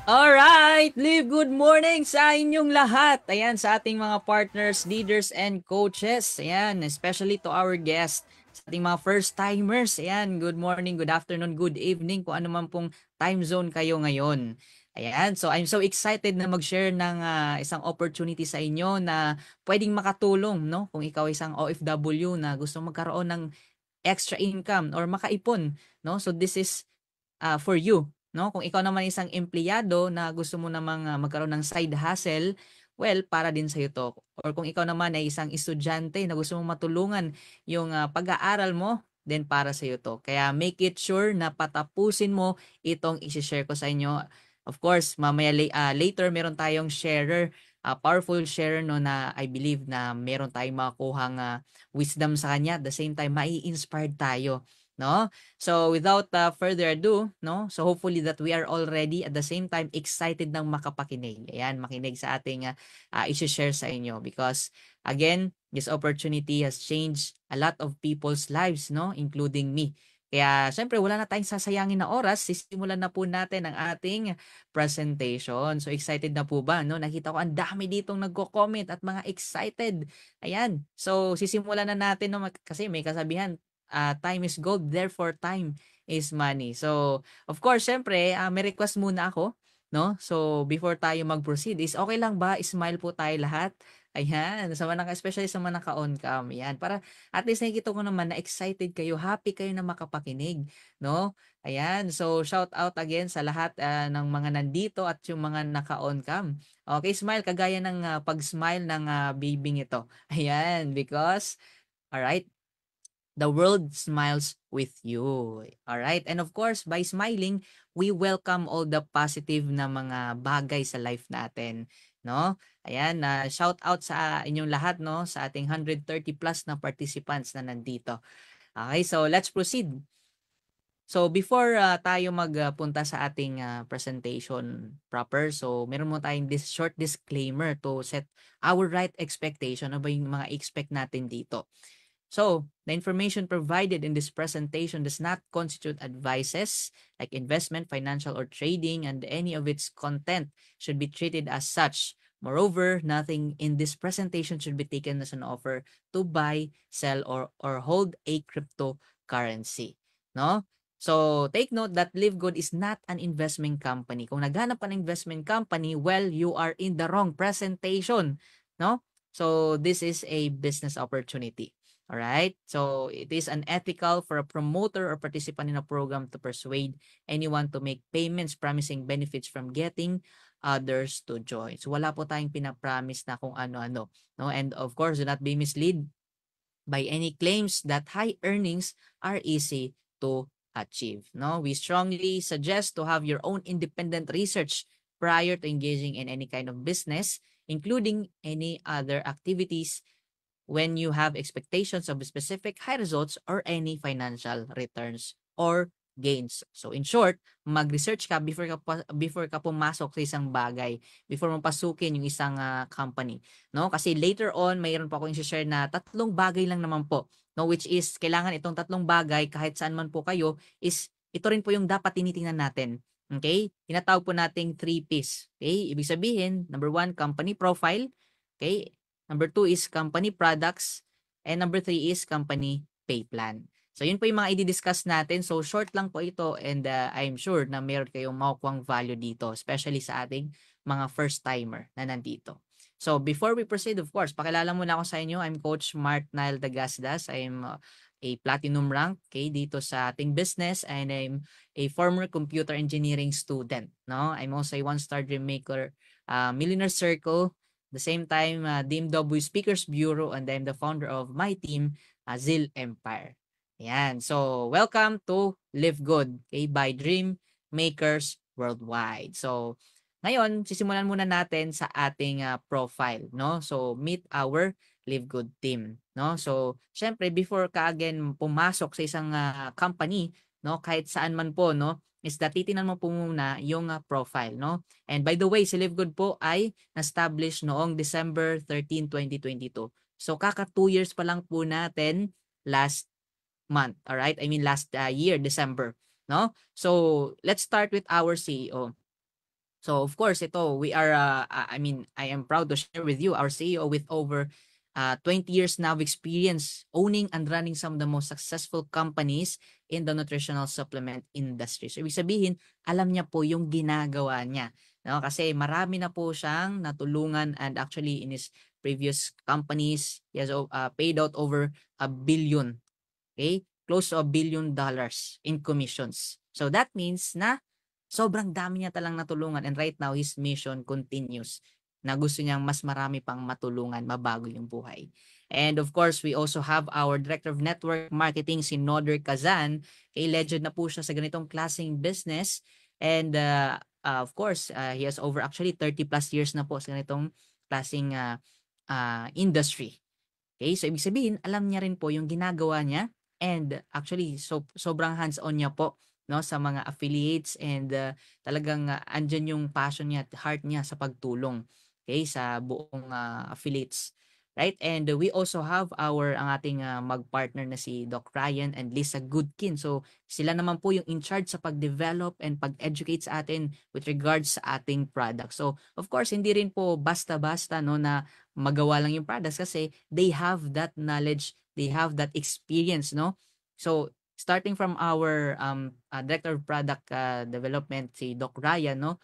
Alright, Live, good morning sa inyong lahat. Ayan, sa ating mga partners, leaders, and coaches. Ayan, especially to our guests, sa ating mga first-timers. Ayan, good morning, good afternoon, good evening, kung ano man pong time zone kayo ngayon. Ayan, so I'm so excited na mag-share ng isang opportunity sa inyo na pwedeng makatulong, no? Kung ikaw isang OFW na gusto magkaroon ng extra income or makaipon, no? So this is for you, no? Kung ikaw naman isang empleyado na gusto mo namang magkaroon ng side hustle, well, para din sa 'to. Or kung ikaw naman ay isang estudyante na gusto mong matulungan yung pag-aaral mo, then para sa 'to. Kaya make it sure na patapusin mo itong i-share ko sa inyo. Of course, mamaya later meron tayong sharer, powerful sharer no na I believe na meron tayong makukuhang wisdom sa kanya. At the same time, mai-inspired tayo, no? So without further ado, no? So hopefully that we are already at the same time excited ng makapakinig. Ayan, makinig sa ating i-share sa inyo because again, this opportunity has changed a lot of people's lives, no? Including me. Kaya syempre wala na tayong sasayangin na oras, sisimulan na po natin ang ating presentation. So excited na po ba, no? Nakita ko ang dami ditong nagko-comment at mga excited. Ayan. So sisimulan na natin no kasi may kasabihan, time is gold, therefore time is money. So, of course, syempre, may request muna ako, no? So, before tayo mag-proceed, is okay lang ba? Smile po tayo lahat. Ayan, especially sa mga naka-on cam. Ayan, para at least nakikita ko naman na excited kayo, happy kayo na makapakinig, no? Ayan, so shout out again sa lahat ng mga nandito at yung mga naka-on cam. Okay, smile kagaya ng pag-smile ng baby ito. Ayan, because alright, the world smiles with you. All right? And of course, by smiling, we welcome all the positive na mga bagay sa life natin, no? Ayan, shout out sa inyong lahat, no? Sa ating 130 plus na participants na nandito. Okay, so let's proceed. So before tayo magpunta sa ating presentation proper, so meron mo tayong this short disclaimer to set our right expectation. Ano ba yung mga expect natin dito? So, the information provided in this presentation does not constitute advices like investment, financial, or trading, and any of its content should be treated as such. Moreover, nothing in this presentation should be taken as an offer to buy, sell, or hold a cryptocurrency. No? So, take note that LiveGood is not an investment company. Kung naghanap ka ng investment company, well, you are in the wrong presentation. No? So, this is a business opportunity. All right. So it is unethical for a promoter or participant in a program to persuade anyone to make payments promising benefits from getting others to join. So wala po tayong pinapromise na kung ano-ano. No? And of course, do not be misled by any claims that high earnings are easy to achieve. No? We strongly suggest to have your own independent research prior to engaging in any kind of business, including any other activities when you have expectations of specific high results or any financial returns or gains. So in short, mag-research ka before ka pumasok sa isang bagay, before mo pasukin yung isang company, no? Kasi later on mayroon pa akong i-share na tatlong bagay lang naman po, no, which is kailangan itong tatlong bagay kahit saan man po kayo is ito rin po yung dapat tinitingnan natin. Okay? Tinatawag po nating 3Ps. Okay? Ibig sabihin, number 1, company profile. Okay? Number 2 is company products. And number 3 is company pay plan. So, yun po yung mga i-discuss natin. So, short lang po ito and I'm sure na meron kayong makukuhang value dito, especially sa ating mga first-timer na nandito. So, before we proceed, of course, pakilala muna ako sa inyo. I'm Coach Mark Nile Dagasdas. I'm a platinum rank dito sa ating business and I'm a former computer engineering student. No? I'm also a one-star dream maker, Millionaire Circle, the same time, DMW Speakers Bureau, and I'm the founder of my team, Zil Empire. Ayan. So, welcome to Live Good, by Dream Makers Worldwide. So, ngayon, sisimulan muna natin sa ating profile, no? So, meet our Live Good team, no? So, syempre, before ka again pumasok sa isang company, no? Kahit saan man po, no? Is that titingnan mo po muna yung profile, no? And by the way, si Live Good po ay na-establish noong December 13, 2022. So kaka 2 years pa lang po natin last month, all right? I mean last year, December, no? So let's start with our CEO. So of course ito we are I mean I am proud to share with you our CEO with over 20 years now of experience owning and running some of the most successful companies in the nutritional supplement industry. So ibig sabihin, alam niya po yung ginagawa niya. No? Kasi marami na po siyang natulungan and actually in his previous companies, he has paid out over a billion. Okay? Close to $1 billion in commissions. So that means na sobrang dami niya talang natulungan and right now his mission continues na gusto niyang mas marami pang matulungan, mabago yung buhay. And of course, we also have our Director of Network Marketing, si Noder Kazan. Kay legend na po siya sa ganitong klaseng business. And of course, he has over actually 30 plus years na po sa ganitong klaseng industry. Okay, so ibig sabihin alam niya rin po yung ginagawa niya and actually sobrang hands-on niya po, 'no, sa mga affiliates and talagang andiyan yung passion niya at heart niya sa pagtulong, okay, sa buong affiliates, right? And we also have ang ating mag-partner na si Doc Ryan and Lisa Goodkin. So sila naman po yung in charge sa pag-develop and pag-educate sa atin with regards sa ating product. So of course hindi rin po basta-basta, no, na magawa lang yung products kasi they have that knowledge, they have that experience, no? So, starting from our Director of Product Development, si Doc Ryan, no?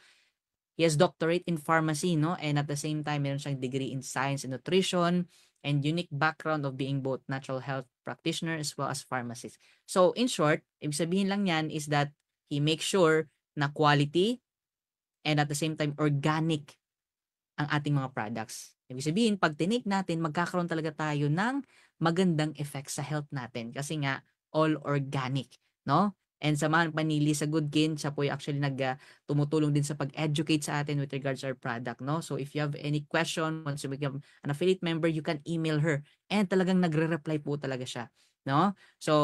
He has doctorate in pharmacy, no? And at the same time, meron siyang degree in science and nutrition and unique background of being both natural health practitioner as well as pharmacist. So, in short, ibig sabihin lang yan is that he makes sure na quality and at the same time organic ang ating mga products. Ibig sabihin, pag tinake natin, magkakaroon talaga tayo ng magandang effect sa health natin kasi nga all organic, no? And samahan pa ni Lisa Goodkin, siya po yung actually tumutulong din sa pag-educate sa atin with regards to our product, no? So if you have any question, once you become an affiliate member, you can email her. And talagang nagre-reply po talaga siya, no? So,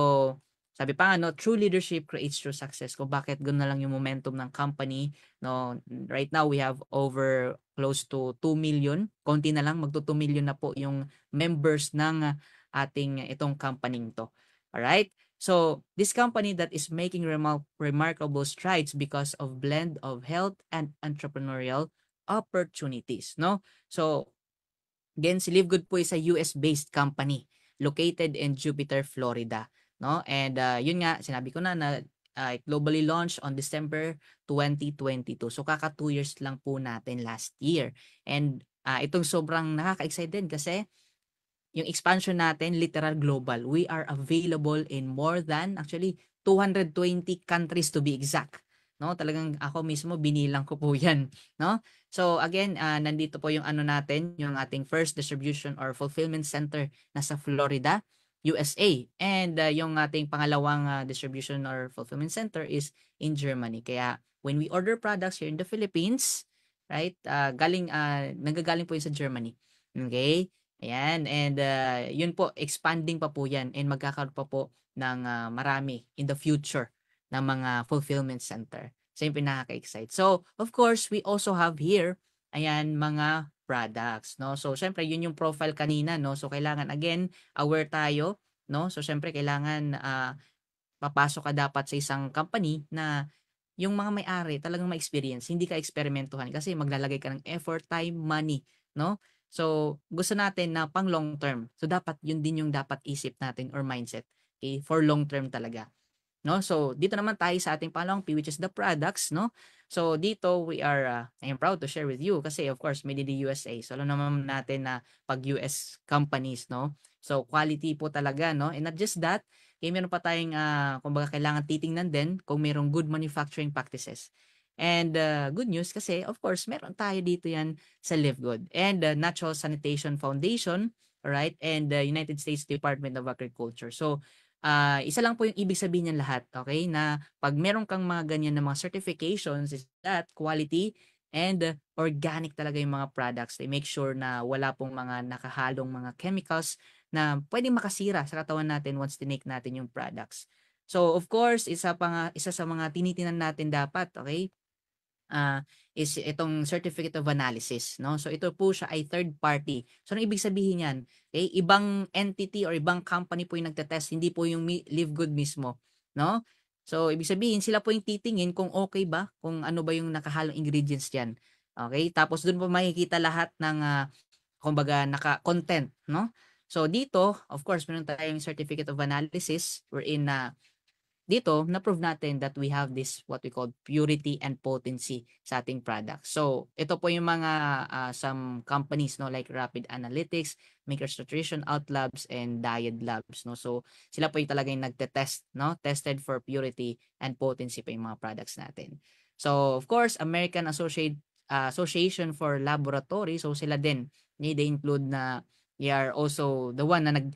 sabi pa nga, no, true leadership creates true success. Kung bakit ganoon na lang yung momentum ng company, no? Right now, we have over close to 2 million. Konti na lang, magto 2 million na po yung members ng ating itong company to. Alright? So, this company that is making remarkable strides because of blend of health and entrepreneurial opportunities, no? So, again, si Live Good po is a US-based company located in Jupiter, Florida, no? And yun nga, sinabi ko na globally launched on December 2022. So kaka 2 years lang po natin last year. And itong sobrang nakaka-excite din kasi yung expansion natin literal global. We are available in more than actually 220 countries to be exact. No, talagang ako mismo binilang ko po 'yan, no? So again, nandito po yung ano natin, yung ating first distribution or fulfillment center nasa Florida, USA. And yung ating pangalawang distribution or fulfillment center is in Germany. Kaya when we order products here in the Philippines, right? Nanggagaling po 'yun sa Germany. Okay? Ayan, and yun po, expanding pa po yan and magkakaroon pa po ng marami in the future ng mga fulfillment center. So yung pinaka-excite. So, of course, we also have here, ayan, mga products, no? So, syempre, yun yung profile kanina, no? So, kailangan, again, aware tayo, no? So, syempre, kailangan papasok ka dapat sa isang company na yung mga may-ari talagang ma-experience, hindi ka eksperimentuhan kasi maglalagay ka ng effort, time, money, no? So, gusto natin na pang long term. So, dapat yun din yung dapat isip natin or mindset. Okay? For long term talaga. No? So, dito naman tayo sa ating pangalawang P, which is the products, no? So, dito we are, I am proud to share with you kasi of course, made in the USA. So, alam naman natin na pag US companies, no? So, quality po talaga, no? And not just that, meron pa tayong, kumbaga kailangan titingnan din kung merong good manufacturing practices. And good news kasi, of course, meron tayo dito yan sa Live Good. And Natural Sanitation Foundation, right? And the United States Department of Agriculture. So, isa lang po yung ibig sabihin niyan lahat, okay? Na pag meron kang mga ganyan na mga certifications is that quality and organic talaga yung mga products. They make sure na wala pong mga nakahalong mga chemicals na pwedeng makasira sa katawan natin once tinake natin yung products. So, of course, isa sa mga tinitinan natin dapat, okay? Is itong certificate of analysis, no? So ito po siya ay third party. So ano ibig sabihin niyan? Okay, ibang entity or ibang company po yung nagte-test, hindi po yung Live Good mismo, no? So, ibig sabihin sila po yung titingin kung okay ba, kung ano ba yung nakahalong ingredients diyan. Okay? Tapos dun po makikita lahat ng, kumbaga naka-content, no? So, dito, of course, meron tayong certificate of analysis wherein na dito na-prove natin that we have this what we call purity and potency sa ating product. So, ito po yung mga some companies no like Rapid Analytics, Makers Nutrition, Outlabs and Diet Labs no. So, sila po yung talagang nagte-test no, tested for purity and potency pa yung mga products natin. So, of course, American Association for Laboratory, so sila din, they include na they are also the one na nag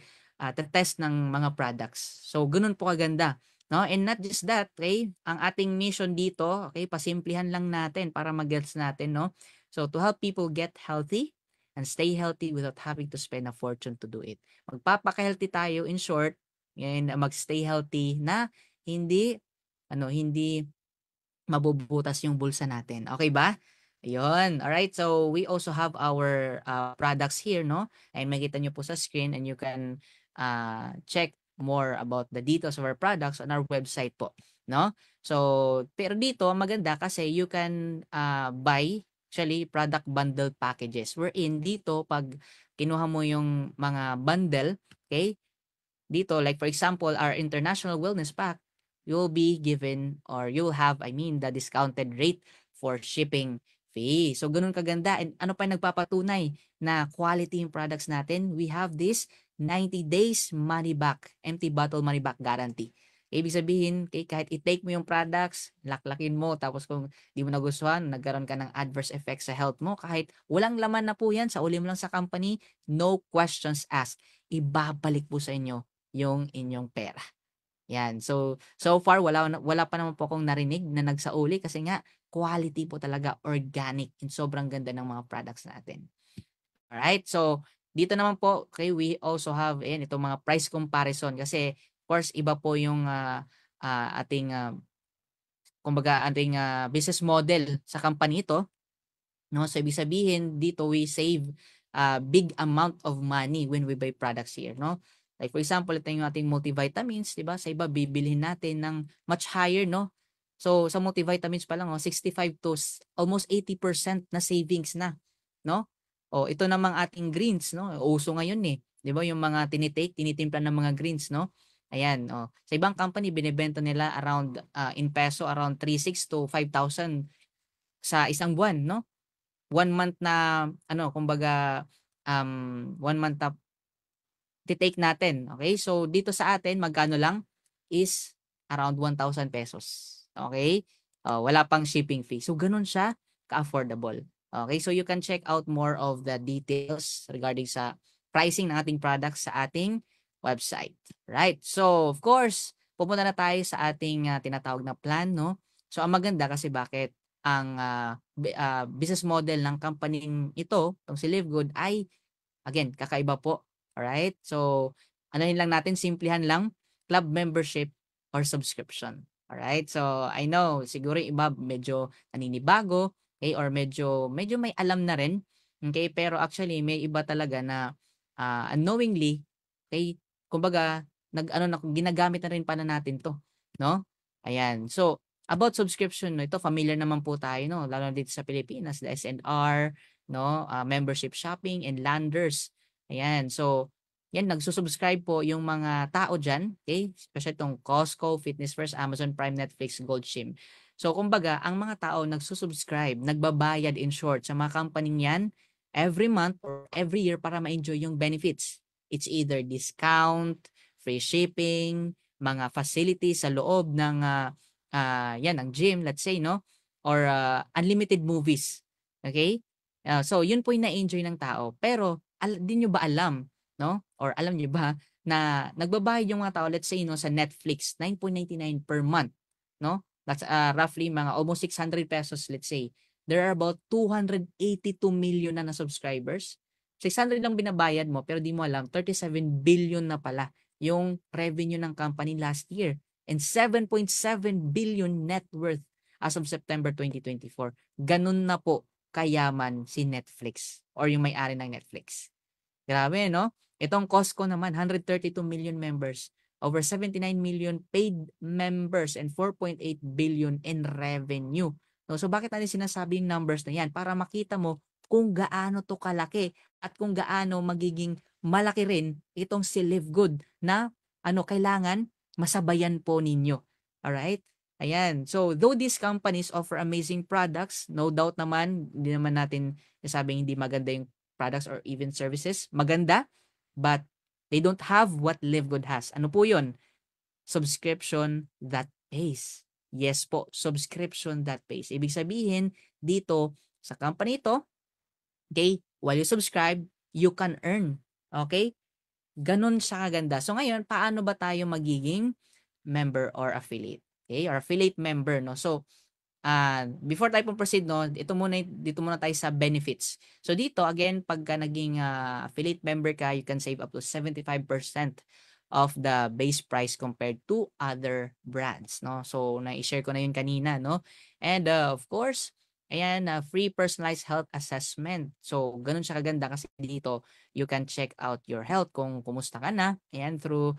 test ng mga products. So, ganun po kaganda. No, and not just that, okay? Ang ating mission dito, okay, pasimplihan lang natin para mag-gets natin, no? So, to help people get healthy and stay healthy without having to spend a fortune to do it. Magpapaka-healthy tayo, in short, and mag-stay healthy na hindi, hindi mabubutas yung bulsa natin. Okay ba? Ayun. Alright. So, we also have our products here, no? And makita nyo po sa screen and you can check more about the details of our products on our website po, no? So, pero dito, maganda kasi you can buy actually product bundle packages. Wherein dito, pag kinuha mo yung mga bundle, okay? Dito, like for example, our international wellness pack, you'll be given or you'll have, I mean, the discounted rate for shipping fee. So, ganun kaganda. And ano pa yung nagpapatunay na quality yung products natin? We have this 90 days money back, empty bottle money back guarantee. Ibig sabihin, kahit i-take mo yung products, laklakin mo, tapos kung di mo nagustuhan, nagkaroon ka ng adverse effects sa health mo, kahit walang laman na po yan, sa uli mo lang sa company, no questions asked. Ibabalik po sa inyo yung inyong pera. Yan. So, so far wala pa naman po akong narinig na nagsauli kasi nga quality po talaga, organic, and sobrang ganda ng mga products natin. Alright? So, dito naman po, okay, we also have itong mga price comparison kasi of course iba po yung ating kumbaga ating business model sa company ito. No, so ibig sabihin dito we save big amount of money when we buy products here, no? Like for example, ito yung ating multivitamins, 'di ba? Sa iba bibilhin natin ng much higher, no? So sa multivitamins pa lang, 65 to almost 80% na savings na, no? O ito namang ating greens, no? Uso ngayon eh, 'di ba? Yung mga tinitimpla ng mga greens, no? Ayan, oh. Sa ibang company binebenta nila around in peso around 3,600 to 5,000 sa isang buwan, no? 1 month na kumbaga, 1 month na ti-take natin, okay? So, dito sa atin magkano lang is around 1,000 pesos, okay? Wala pang shipping fee. So, gano'n siya ka-affordable. Okay, so you can check out more of the details regarding sa pricing ng ating products sa ating website, right? So, of course, pupunta na tayo sa ating tinatawag na plan, no? So, ang maganda kasi bakit ang business model ng company ito, itong si Live Good ay again, kakaiba po. Alright? So, anuhin lang natin, simplihan lang, club membership or subscription. Alright? So, I know, siguro yung iba medyo naninibago, okay, or medyo may alam na rin. Okay? Pero actually, may iba talaga na unknowingly, okay, kumbaga, ginagamit na rin pala natin to. No? Ayan. So, about subscription, no, ito familiar naman po tayo, no? Lalo na dito sa Pilipinas, the SNR, no, membership shopping and landers. Ayan. So, yan nagsusubscribe po yung mga tao diyan, okay? Especially tong Costco, Fitness First, Amazon Prime, Netflix, Goldshim. So, kumbaga, ang mga tao nagsusubscribe, nagbabayad in short sa mga company yan every month or every year para ma-enjoy yung benefits. It's either discount, free shipping, mga facilities sa loob ng yan, ng gym, let's say, no? Or unlimited movies. Okay? So, yun po yung na-enjoy ng tao. Pero, di nyo ba alam, no? Or alam nyo ba na nagbabayad yung mga tao, let's say, no, sa Netflix, 9.99 per month, no? That's roughly mga almost 600 pesos, let's say. There are about 282 million na subscribers. 600 lang binabayad mo, pero di mo alam, 37 billion na pala yung revenue ng company last year. And 7.7 billion net worth as of September 2024. Ganun na po kayaman si Netflix or yung may-ari ng Netflix. Grabe, no? Itong Costco naman, 132 million members. over 79 million paid members and 4.8 billion in revenue. No, so bakit natin sinasabi yung numbers na yan? Para makita mo kung gaano to kalaki at kung gaano magiging malaki rin itong si Live Good na kailangan masabayan po ninyo. Alright? Ayan. So, though these companies offer amazing products, no doubt naman, hindi naman natin nasabing hindi maganda yung products or even services. Maganda, but they don't have what Live Good has. Ano po yun? Subscription that pays. Yes po, subscription that pays. Ibig sabihin, dito sa company ito, okay, while you subscribe, you can earn. Okay? Ganun siya kaganda. So ngayon, paano ba tayo magiging member or affiliate? Okay? Or affiliate member, no? So, before tayo proceed, no, dito muna tayo sa benefits. So dito, again, pagka naging affiliate member ka, you can save up to 75% of the base price compared to other brands, no? So, na-share ko na yun kanina, no? And of course, ayan, free personalized health assessment. So, ganun siya kaganda kasi dito, you can check out your health kung kumusta ka na, ayan, through,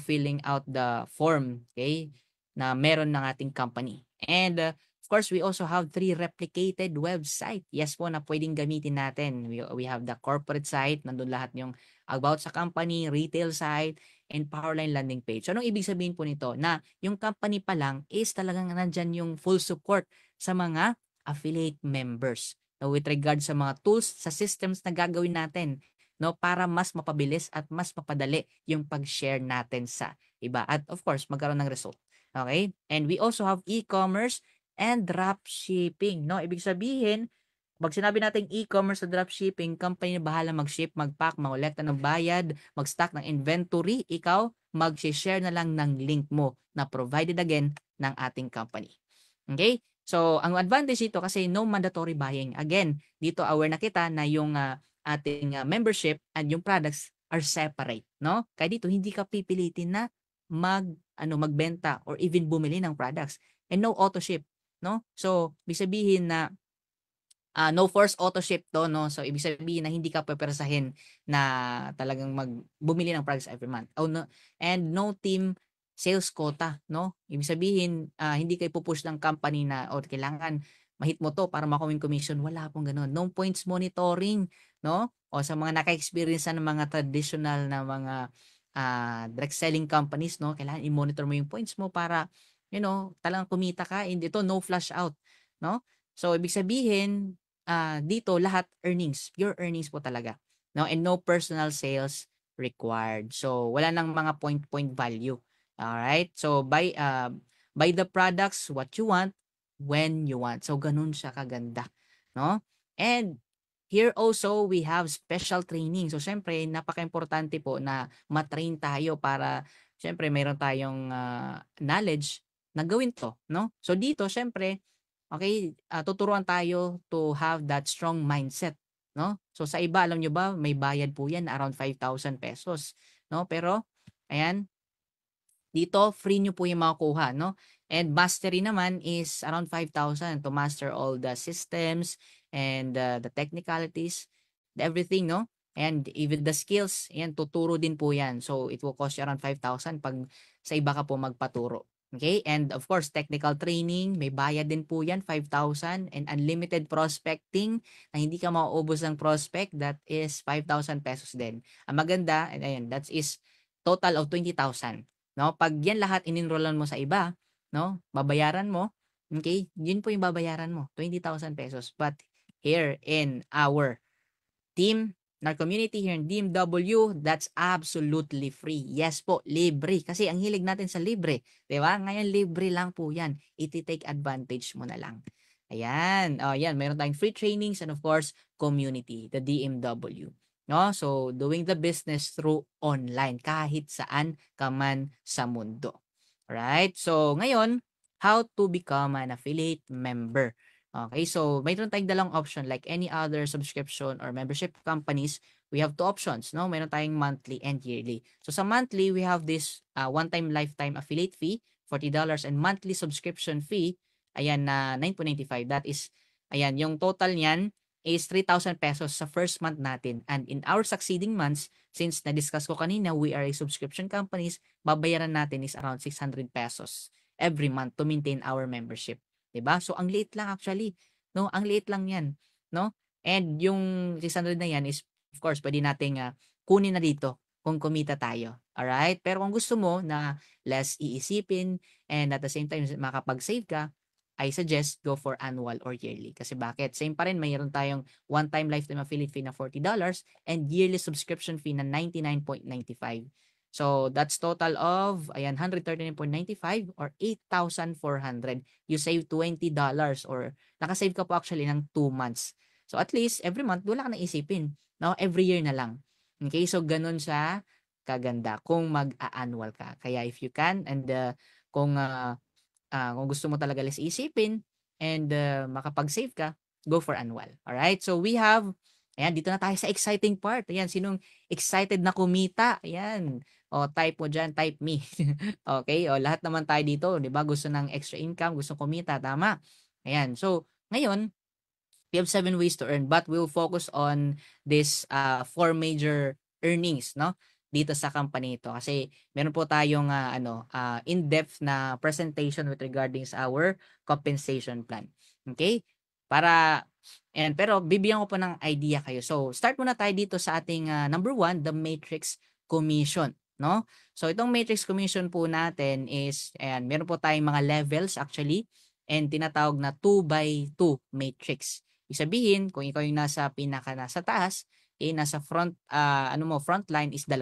filling out the form, okay, na meron ng ating company. And of course, we also have 3 replicated website. Yes po na pwedeng gamitin natin. We have the corporate site, nandun lahat yung about sa company, retail site, and Powerline landing page. So, anong ibig sabihin po nito? Na yung company pa lang is talagang nandyan yung full support sa mga affiliate members. No, with regard sa mga tools, sa systems na gagawin natin, no, para mas mapabilis at mas mapadali yung pag-share natin sa iba. At of course, magkaroon ng result. Okay? And we also have e-commerce and dropshipping, no? Ibig sabihin, pag sinabi nating e-commerce o dropshipping, company na bahala mag-ship, mag-pack, mangolekta ng bayad, mag-stock ng inventory, ikaw mag-share na lang ng link mo na provided again ng ating company. Okay? So, ang advantage dito kasi no mandatory buying. Again, dito aware na kita na yung ating membership and yung products are separate, no? Kaya dito hindi ka pipilitin na magbenta or even bumili ng products, and no auto ship, no? So, ibig sabihin na no force auto ship to, no? So, ibig sabihin na hindi ka pepersahin na talagang bumili ng products every month. Oh, no, and no team sales quota, no? Ibig sabihin, hindi kayo pupush ng company na, kailangan mahit mo to para makuha yung commission. Wala pong ganun. No points monitoring, no? O sa mga naka-experience ng mga traditional na mga direct selling companies, no? Kailangan i-monitor mo yung points mo para, talagang kumita ka. And ito, no flash out, no? So, ibig sabihin, dito lahat earnings, pure earnings po talaga, no? And no personal sales required. So, wala nang mga point value. All right? So, buy the products what you want when you want. So, ganun siya kaganda, no? And here also we have special training. So, syempre, napaka-importante po na matrain tayo para syempre meron tayong knowledge na gawin to, no? So, dito syempre, okay, tuturuan tayo to have that strong mindset, no? So sa iba, alam nyo ba, may bayad po yan around 5,000 pesos, no? Pero, ayan, dito, free nyo po yung makukuha, no? And mastery naman is around 5,000 to master all the systems and the technicalities, everything, no? And even the skills, ayan, tuturo din po yan. So, it will cost you around 5,000 pag sa iba ka po magpaturo. Okay? And of course, technical training, may bayad din po yan, 5,000. And unlimited prospecting, na hindi ka mauubos ng prospect, that is 5,000 pesos din. Ang maganda, and ayan, that is total of 20,000. No? Pag yan lahat in-enrollan mo sa iba, no? Babayaran mo, okay? Yun po yung babayaran mo, 20,000 pesos. But here in our team, in our community here in DMW, that's absolutely free. Yes po, libre. Kasi ang hilig natin sa libre. Diba? Ngayon, libre lang po yan. Iti-take advantage mo na lang. Ayan. O, yan. Meron tayong free trainings and of course, community, the DMW. No? So, doing the business through online, kahit saan ka man sa mundo. Right? So, ngayon, how to become an affiliate member. Okay, so mayroon tayong dalawang option like any other subscription or membership companies, we have two options, no? Mayroon tayong monthly and yearly. So sa monthly, we have this one-time lifetime affiliate fee, $40, and monthly subscription fee, ayan na 9.95. That is, ayan, yung total niyan is 3,000 pesos sa first month natin. And in our succeeding months, since na-discuss ko kanina, we are a subscription companies, babayaran natin is around 600 pesos every month to maintain our membership. 'Di ba? So ang liit lang actually, no? Ang liit lang 'yan, no? And yung 600 na 'yan is of course pwede nating kunin na dito kung kumita tayo. Alright? Pero kung gusto mo na less iisipin and at the same time makapag-save ka, I suggest go for annual or yearly. Kasi bakit? Same pa rin, mayroon tayong one-time lifetime affiliate fee na $40 and yearly subscription fee na 99.95. So that's total of ayan 139.95 or 8,400. You save $20 or nakasave ka po actually ng 2 months. So at least every month wala ka na isipin, no? Every year na lang. Okay? So ganun siya kaganda kung mag-a-annual ka. Kaya if you can and kung kung gusto mo talaga less isipin and makapag-save ka, go for annual. Alright? So we have, ayan, dito na tayo sa exciting part. Ayan, sinong excited na kumita? Ayan. O, type mo dyan, type me. Okay? O, lahat naman tayo dito, di ba? Gusto ng extra income, gusto kumita. Tama. Ayan. So, ngayon, we have 7 ways to earn, but we'll focus on this 4 major earnings, no? Dito sa company ito kasi meron po tayong in-depth na presentation with regarding sa our compensation plan. Okay? Para pero bibigyan ko po ng idea kayo. So, start muna tayo dito sa ating number 1, the matrix commission, no? So, itong matrix commission po natin is meron po tayong mga levels actually and tinatawag na 2 by 2 matrix. Ibig sabihin, kung ikaw yung nasa taas, nasa front line is 2.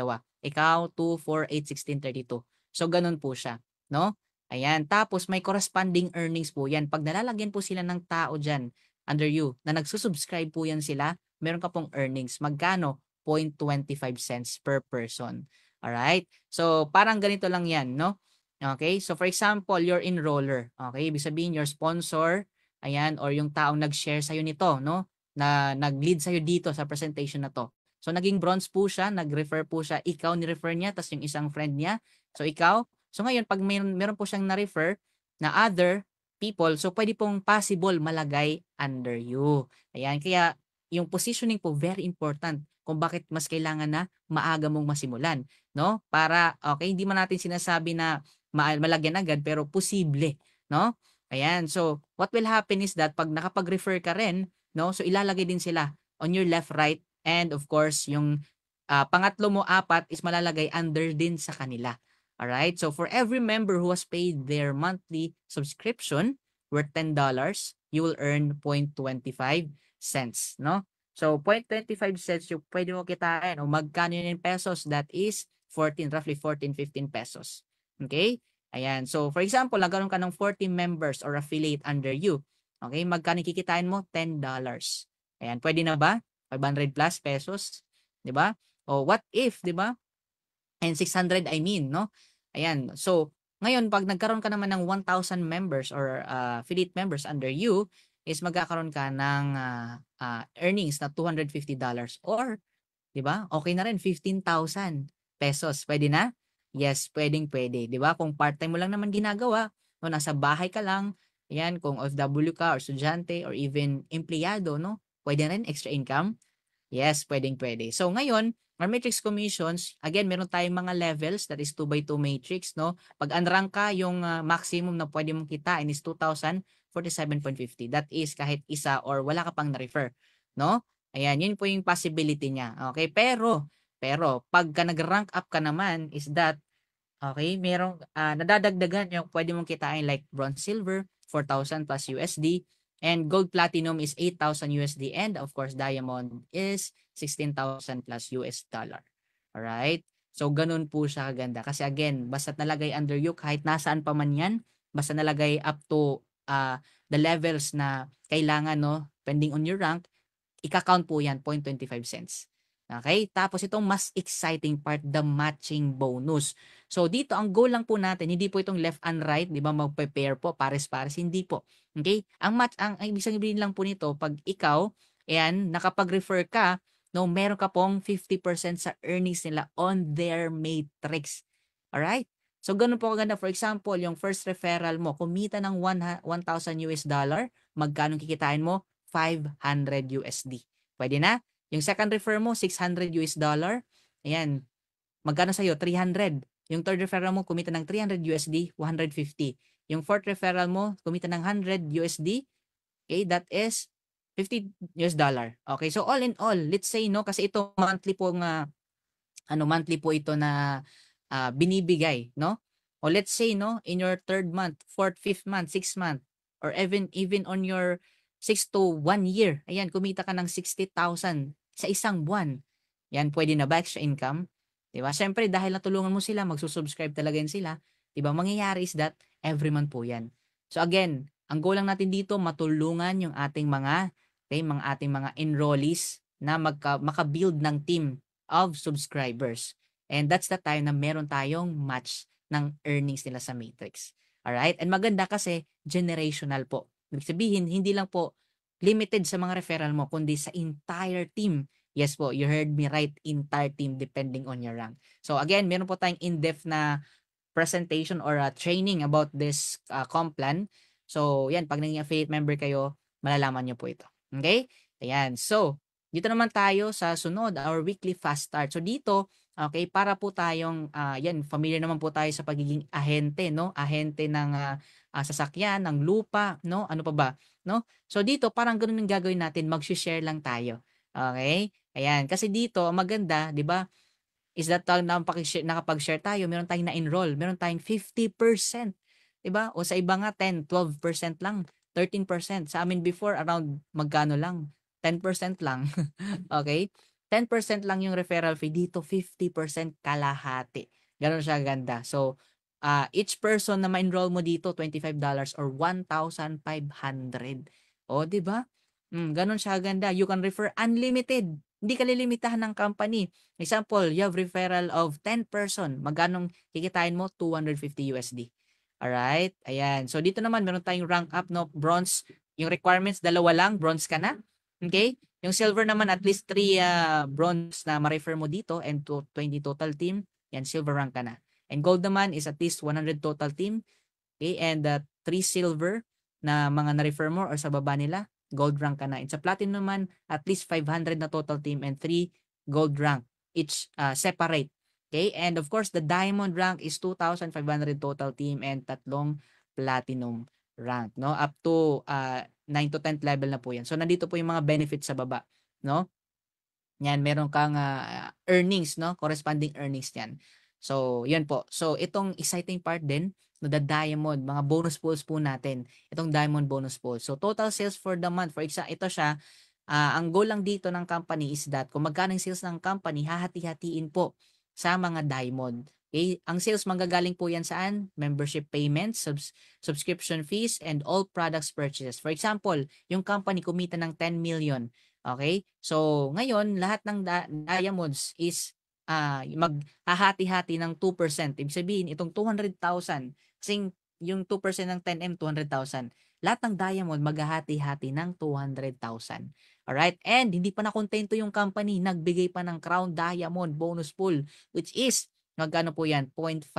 Ikaw 2, 4, 8, 16, 32. So ganun po siya, no? Ayan, tapos may corresponding earnings po 'yan. Pag nalalagyan po sila ng tao diyan under you na nagsusubscribe po 'yan sila, meron ka pong earnings. Magkano? 0.25 cents per person. All right? So parang ganito lang 'yan, no? Okay? So for example, your enroller, okay? Ibig sabihin your sponsor, ayan, or yung taong nag-share sa'yo nito, no? Na nag-lead sa'yo dito sa presentation na to. So, naging bronze po siya, nag-refer po siya, ikaw ni-refer niya, tas yung isang friend niya. So, ikaw. So, ngayon, pag meron po siyang na-refer na other people, so pwede pong possible malagay under you. Ayan, kaya yung positioning po, very important kung bakit mas kailangan na maaga mong masimulan, no? Para, okay, hindi man natin sinasabi na malagyan agad, pero posible, no? Ayan, so what will happen is that pag nakapag-refer ka rin, no, so ilalagay din sila on your left, right, and of course, yung pangatlo mo, 4 is malalagay under din sa kanila. Alright, so for every member who has paid their monthly subscription worth $10, you will earn 0.25 cents, no? So 0.25 cents yung pwede mo kitain o magkano yun in pesos, that is roughly 14, 15 pesos. Okay? Ayan. So, for example, nagkaroon ka ng 40 members or affiliate under you. Okay? Magkano kikitain mo? $10. Ayan. Pwede na ba? 500 plus pesos. 'Di ba? O what if, 'di ba? And 600 I mean, no? Ayan. So, ngayon, pag nagkaroon ka naman ng 1,000 members or affiliate members under you, is magkakaroon ka ng earnings na $250 or 'di ba? Okay na rin 15,000 pesos. Pwede na? Yes, pwedeng-pwede, 'di ba? Kung part-time mo lang naman ginagawa, no, nasa bahay ka lang, ayan, kung OFW ka or estudyante or even empleyado, no? Pwede rin extra income. Yes, pwedeng-pwede. So ngayon, our matrix commissions, again, meron tayong mga levels, that is 2 by 2 matrix, no? Pag unrank ka, yung maximum na pwede mong kitain is 2,047.50. That is kahit isa or wala ka pang na-refer, no? Ayan, yun po yung possibility niya. Okay, pero pagka nag-rank up ka naman is that okay, merong nadadagdagan yung pwede mong kitain like bronze, silver, 4,000 plus USD, and gold, platinum is 8,000 USD, and of course diamond is 16,000 plus US dollar. Alright? So ganun po siya kaganda. Kasi again, basta nalagay under you, kahit nasaan pa man yan, basta nalagay up to the levels na kailangan, no, depending on your rank, ika-count po yan, 0.25 cents. Okay? Tapos itong mas exciting part, the matching bonus. So dito, ang goal lang po natin, hindi po itong left and right, di ba, mag-prepare po, pares-pares, hindi po. Okay? Ang ibig sabihin lang po nito, pag ikaw, ayan, nakapag-refer ka, no, meron ka pong 50% sa earnings nila on their matrix. Alright? So ganun po kaganda. For example, yung first referral mo, kumita ng 1,000 US dollar, magkano kikitain mo? $500. Pwede na? Yung second refer mo, $600. Ayan, magkano sa'yo? 300. Yung third referral mo, kumita ng $300, 150. Yung fourth referral mo, kumita ng $100. Okay, that is $50. Okay, so all in all, let's say, no, kasi ito monthly po nga, monthly po ito na binibigay, no? O let's say, no, in your third month, fourth, fifth month, sixth month, or even on your 6 to 1 year, ayan, kumita ka ng 60,000 sa isang buwan. Yan, pwede na ba extra income? Diba? Siyempre, dahil natulungan mo sila, magsusubscribe talaga yan sila. Diba? Mangyayari is that every month po yan. So again, ang goal lang natin dito, matulungan yung ating mga, okay, ating mga enrollees na maka-build ng team of subscribers. And that's the time na meron tayong match ng earnings nila sa Matrix. Alright? And maganda kasi generational po. Ibig sabihin, hindi lang po limited sa mga referral mo, kundi sa entire team. Yes po, you heard me right, entire team depending on your rank. So again, meron po tayong in-depth na presentation or training about this comp plan. So yan, pag naging affiliate member kayo, malalaman nyo po ito. Okay? Ayan. So, dito naman tayo sa sunod, our weekly fast start. So dito, okay, para po tayong, yan, familiar naman po tayo sa pagiging ahente, no? Ahente ng sasakyan, ng lupa, no? Ano pa ba? No? So dito, parang ganun yung gagawin natin, mag-share lang tayo. Okay? Ayan, kasi dito, maganda, di ba? Is that nakapag-share tayo, meron tayong na-enroll, meron tayong 50%. 'Di ba? O sa iba nga 10, 12% lang, 13%. Sa amin before around magkano lang? 10% lang. Okay? 10% lang yung referral fee, dito 50% kalahati. Ganoon siya ganda. So, each person na ma-enroll mo dito, $25 or 1,500. O, 'di ba? Ganun siya ganda. You can refer unlimited. Hindi ka lilimitahan ng company. Example, you have referral of 10 person. Magkanong kikitain mo? $250. Alright? Ayan. So, dito naman, meron tayong rank up, no? Bronze. Yung requirements, dalawa lang. Bronze ka na. Okay? Yung silver naman, at least 3 bronze na ma-refer mo dito and 20 total team. Yan, silver rank ka na. And gold naman is at least 100 total team. Okay? And 3 silver na mga na-refer mo or sa baba nila, gold rank ka na. And sa platinum naman, at least 500 na total team and 3 gold rank, each separate. Okay? And of course, the diamond rank is 2,500 total team and 3 platinum rank, no? Up to 9 to 10th level na po yan. So, nandito po yung mga benefits sa baba, no? Yan, meron kang earnings, no? Corresponding earnings yan. So, yun po. So, itong exciting part din, no, the diamond, mga bonus pools po natin. Itong diamond bonus pool. So, total sales for the month. For example, ito siya, ang goal lang dito ng company is that kung magkano yung sales ng company, hahati-hatiin po sa mga diamond. Okay? Ang sales manggagaling po yan saan? Membership payments, subscription fees, and all products purchases. For example, yung company kumita ng 10 million. Okay? So, ngayon, lahat ng diamonds is maghahati-hati ng 2%. Ibig sabihin, itong 200,000, kasing yung 2% ng 10M, 200,000. Lahat ng diamond maghahati-hati ng 200,000. Alright? And hindi pa nakontento yung company, nagbigay pa ng Crown Diamond bonus pool, which is, magkano po yan? 0.5%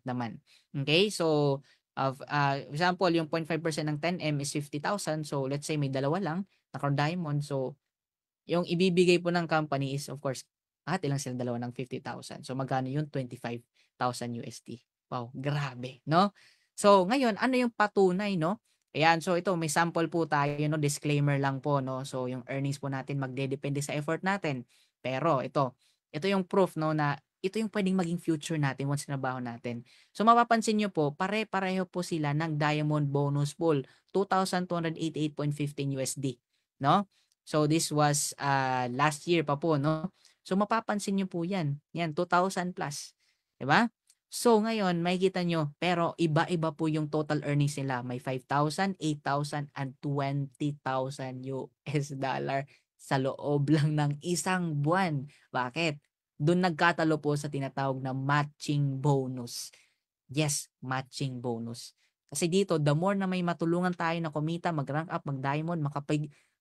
naman. Okay? So, example, yung 0.5% ng 10M is 50,000. So, let's say may dalawa lang na Crown Diamond. So, yung ibibigay po ng company is, of course, ilang sila dalawa ng 50,000. So, magkano yun? 25,000 USD. Wow, grabe, no? So, ngayon, ano yung patunay, no? Ayan, so ito, may sample po tayo, no? Disclaimer lang po, no? So, yung earnings po natin magdedepende sa effort natin. Pero, ito yung proof, no, na ito yung pwedeng maging future natin once nabaho natin. So, mapapansin nyo po, pare-pareho po sila ng Diamond Bonus Pool, 2,288.15 USD, no? So, this was last year pa po, no? So, mapapansin nyo po yan. Yan, 2,000 plus. Diba? So, ngayon, makikita nyo, pero iba-iba po yung total earnings nila. May 5,000, 8,000, and 20,000 US dollar sa loob lang ng isang buwan. Bakit? Doon nagkatalo po sa tinatawag na matching bonus. Yes, matching bonus. Kasi dito, the more na may matulungan tayo na kumita, mag-rank up, mag-diamond,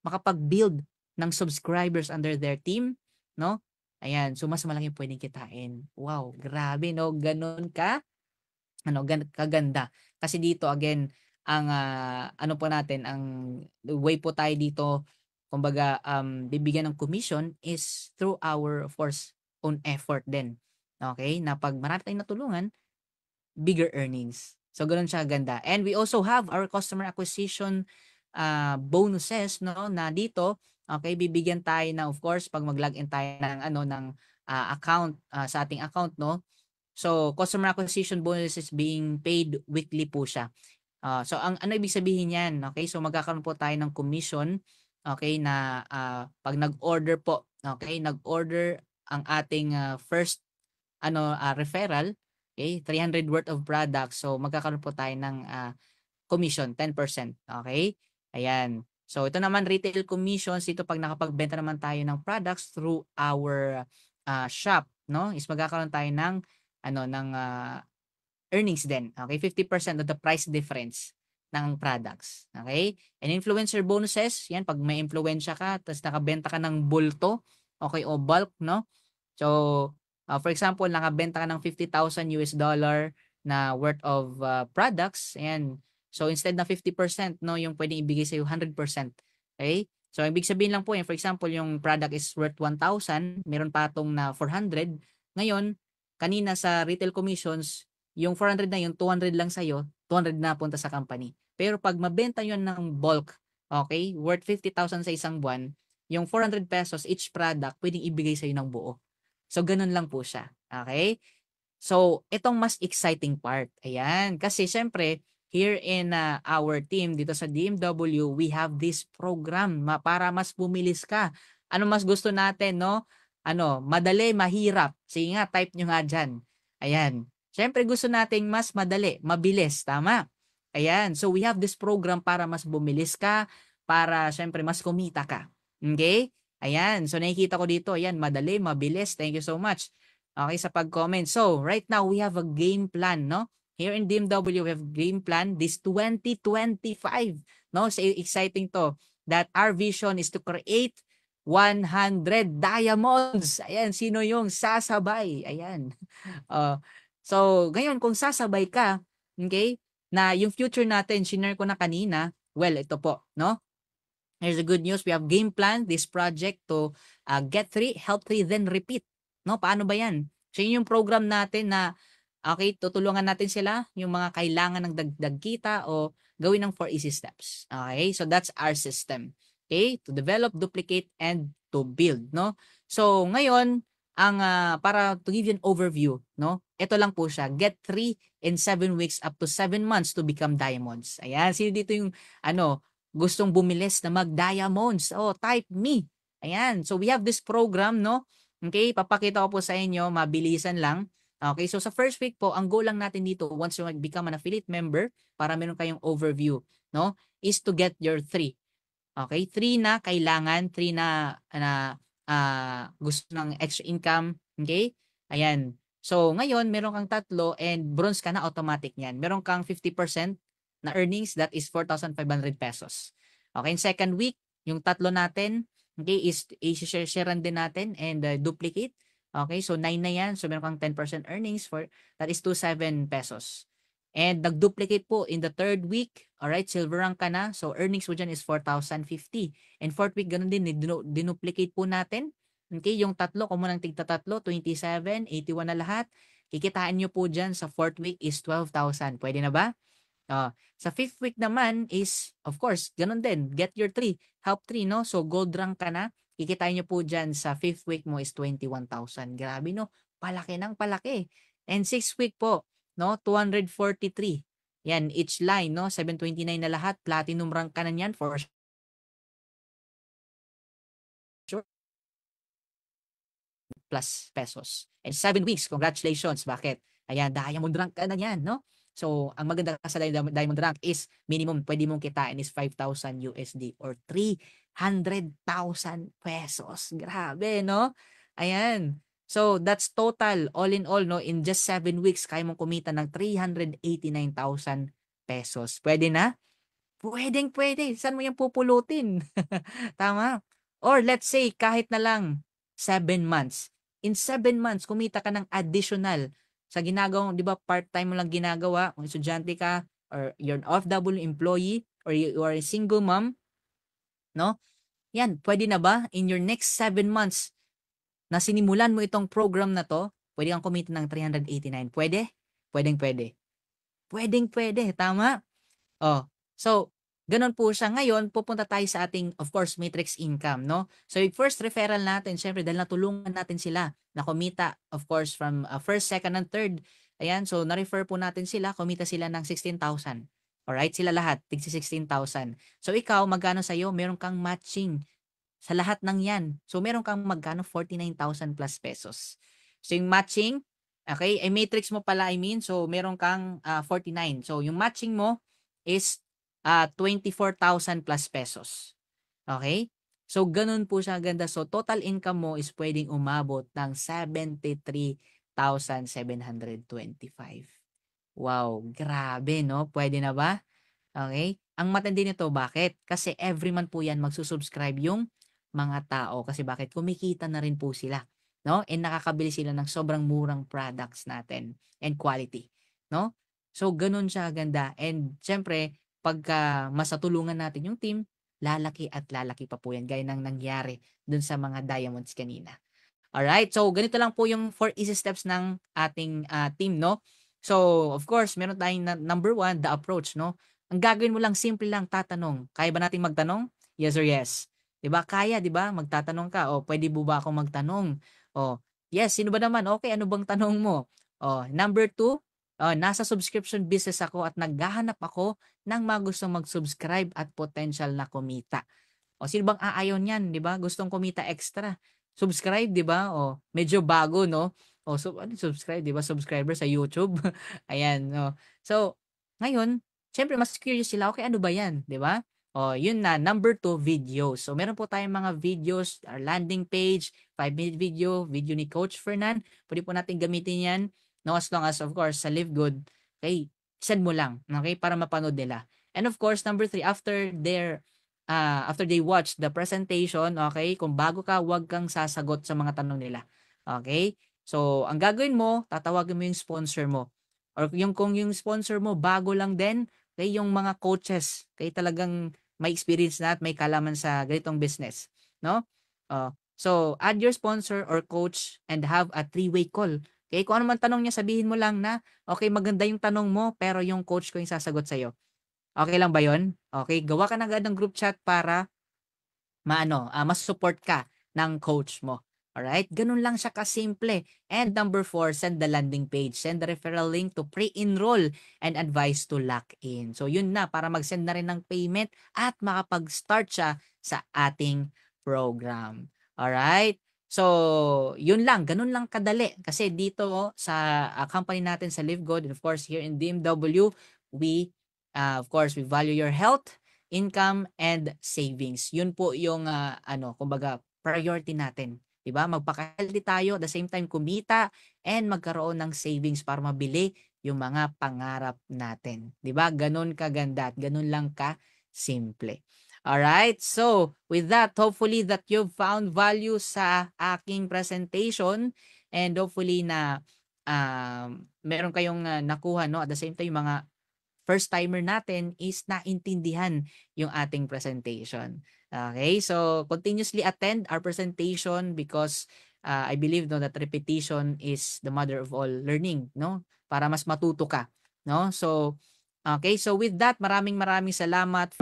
makapag-build ng subscribers under their team, no? Ayan, so mas malaki pwedeng kitain. Wow, grabe, no? Ganun kaganda. Kasi dito, again, ang ano po natin, ang way po tayo dito, kumbaga, bibigyan ng commission is through our, of course, own effort din. Okay? Na pag marami tayong natulungan, bigger earnings. So, gano'n siya ganda. And we also have our customer acquisition bonuses, no, na dito, okay, bibigyan tayo ng, of course, pag mag-login tayo ng ano, ng account, sa ating account, no. So, customer acquisition bonus is being paid weekly po siya. So ang ano ibig sabihin niyan, okay? So magkakaroon po tayo ng commission, okay, na 'pag nag-order po, okay, nag-order ang ating first ano referral, okay, 300 worth of products. So magkakaroon po tayo ng commission 10%, okay? Ayan. So ito naman retail commissions dito pag nakapagbenta naman tayo ng products through our shop, no? Is magkakaroon tayo ng ano ng earnings din. Okay, 50% of the price difference ng products. Okay? And influencer bonuses, yan pag may influensya ka tapos nakabenta ka ng bulto, okay, o bulk, no? So, for example, nakabenta ka ng $50,000 na worth of products, ayan. So, instead na 50%, no, yung pwedeng ibigay sa'yo 100%. Okay? So, ibig sabihin lang po yan, for example, yung product is worth 1,000, meron patong na 400. Ngayon, kanina sa retail commissions, yung 400 na yun, 200 lang sa'yo, 200 na punta sa company. Pero pag mabenta yun ng bulk, okay, worth 50,000 sa isang buwan, yung 400 pesos each product, pwedeng ibigay sa'yo ng buo. So, ganun lang po siya. Okay? So, itong mas exciting part. Ayan. Kasi syempre, here in our team dito sa DMW, we have this program para mas bumilis ka. Ano mas gusto natin, no? Ano, madali, mahirap. Sige nga, type nyo nga dyan. Ayan. Syempre, gusto nating mas madali, mabilis. Tama? Ayan. So, we have this program para mas bumilis ka, para syempre mas kumita ka. Okay? Ayan. So, nakikita ko dito, ayan, madali, mabilis. Thank you so much. Okay, sa pag-comment. So, right now, we have a game plan, no? Here in DMW, we have game plan this 2025, no? So, exciting to that our vision is to create 100 diamonds. Ayan, sino yung sasabay? Ayan. Uh, so, ngayon, kung sasabay ka, okay, na yung future natin, shinare ko na kanina, well, ito po, no? Here's the good news. We have game plan this project to get 3, help 3, then repeat. No, paano ba yan? So yun yung program natin na okay, tutulungan natin sila yung mga kailangan ng dagdag kita o gawin ng 4 easy steps. Okay, so that's our system. Okay, to develop, duplicate, and to build. No, so ngayon, ang para to give you an overview, no, ito lang po siya. Get 3 in 7 weeks up to 7 months to become diamonds. Ayan, sino dito yung ano, gustong bumilis na mag-diamonds? Oh, type me. Ayan. So we have this program, no? Okay, papakita ko po sa inyo, mabilisan lang. Okay, so sa first week po, ang goal lang natin dito, once you become an affiliate member, para meron kayong overview, no? Is to get your 3. Okay, 3 na kailangan, 3 na gusto ng extra income. Okay? Ayan. So, ngayon, meron kang tatlo and bronze ka na, automatic yan. Meron kang 50% na earnings, that is 4,500 pesos. Okay, in second week, yung tatlo natin, okay, is i-sharean din natin and duplicate. Okay, so 9 na yan. So, meron kang 10% earnings for, that is 27 pesos. And nag-duplicate po in the third week, alright, silver rank ka na. So, earnings mo dyan is 4,050. And fourth week, ganun din, dinuplicate po natin. Okay, yung tatlo, kung mo nang tigta tatlo, 27, 81 na lahat. Kikitain nyo po dyan sa fourth week is 12,000. Pwede na ba? Sa fifth week naman is, of course, ganun din. Get your 3, help 3, no? So, gold rank ka na. Kikitain nyo po dyan sa fifth week mo is 21,000. Grabe, no? Palaki ng palaki. And sixth week po, no? 243. Yan, each line, no? 729 na lahat. Platinum rank ka na yan for sure. Plus pesos. And 7 weeks, congratulations. Bakit? Ayan, diamond rank ka na yan, no? So, ang maganda sa diamond rank is minimum pwede mong kitain is 5,000 USD or 300,000 pesos. Grabe, no? Ayan. So, that's total, all in all, no? In just 7 weeks, kaya mong kumita ng 389,000 pesos. Pwede na? Pwedeng pwede. Saan mo yan pupulutin? Tama? Or let's say, kahit na lang 7 months. In 7 months, kumita ka ng additional sa ginagawa, di ba, part-time mo lang ginagawa, kung estudyante ka, or you're an OFW employee or you are a single mom, no? Yan, pwede na ba in your next 7 months na sinimulan mo itong program na 'to, pwede kang kumita ng 389? Pwede? Puwedeng-puwede. Puwedeng-puwede, tama? Oh, so gano'n po siya. Ngayon pupunta tayo sa ating, of course, matrix income, 'no? So yung first referral natin siyempre dahil natulungan natin sila na kumita, of course, from, first, second, and third. Ayan, so na-refer po natin sila, kumita sila ng 16,000. Alright, sila lahat tig-si-16,000. So ikaw magkano sa'yo? Meron kang matching sa lahat ng 'yan. So meron kang magkano? 49,000 plus pesos. So yung matching, okay, ay matrix mo pala, I mean, so meron kang 49. So yung matching mo is 24,000 plus pesos. Okay? So ganun po siya ganda. So total income mo is pwedeng umabot ng 73,725. Wow, grabe, no? Pwede na ba? Okay? Ang matindi nito, bakit? Kasi every month po 'yan magsusubscribe yung mga tao. Kasi bakit? Kumikita na rin po sila, 'no? And nakakabili sila ng sobrang murang products natin and quality, 'no? So gano'n siya ganda, and siyempre pagka masatulungan natin yung team, lalaki at lalaki pa po 'yan gaya ng nangyari dun sa mga diamonds kanina. Alright, so ganito lang po yung 4 easy steps ng ating, team, 'no. So, of course, meron tayong number 1, the approach, 'no. Ang gagawin mo lang, simple lang, tatanong. Kaya ba nating magtanong? Yes or yes? 'Di ba, kaya, 'di ba? Magtatanong ka, "O, puwede po ba akong magtanong?" "O, yes, sino ba naman? Okey, ano bang tanong mo?" Number 2, "Nasa subscription business ako at naghahanap ako ng mga gustong mag-subscribe at potential na kumita." O sino bang aayaw niyan, 'di ba? Gustong kumita extra. Subscribe, 'di ba? O medyo bago, 'no? O so ano subscribe, 'di ba? Subscriber sa YouTube. Ayan, no. So, ngayon, siyempre mas curious sila, okay, ano ba 'yan, 'di ba? O yun na, number 2, videos. So meron po tayong mga videos, our landing page, 5-minute video, video ni Coach Fernan. Puwede po natin gamitin 'yan, no, as long as of course sa Live Good, okay, send mo lang, okay, para mapanood nila. And of course, number 3, after they watch the presentation, okay, kung bago ka, huwag kang sasagot sa mga tanong nila. Okay? So, ang gagawin mo, tatawagin mo yung sponsor mo. Or yung kung yung sponsor mo bago lang din, okay, yung mga coaches, okay, talagang may experience na at may kalaman sa ganitong business, no? So, add your sponsor or coach and have a three-way call. Okay, kung ano man tanong niya, sabihin mo lang na, okay, maganda yung tanong mo, pero yung coach ko yung sasagot sa'yo. Okay lang ba yon? Okay, gawa ka na agad ng group chat para mas-support ka ng coach mo. Alright? Ganun lang siya kasimple. And number 4, send the landing page. Send the referral link to pre-enroll and advice to lock in. So yun na, para mag-send na rin ng payment at makapag-start siya sa ating program. Alright? So, yun lang. Ganun lang kadali. Kasi dito sa company natin sa Live Good, and of course here in DMW, of course, we value your health, income, and savings. Yun po yung kumbaga priority natin, 'di ba? Magpaka-healthy tayo, at the same time kumita and magkaroon ng savings para mabili yung mga pangarap natin, 'di ba? Ganun kaganda at ganun lang ka simple. Alright, so with that, hopefully that you've found value sa aking presentation, and hopefully na meron kayong nakuha, no? At the same time, yung mga first timer natin is naintindihan yung ating presentation. Okay, so continuously attend our presentation because I believe, no, that repetition is the mother of all learning, no? Para mas matuto ka, no? So okay, so with that, maraming maraming salamat.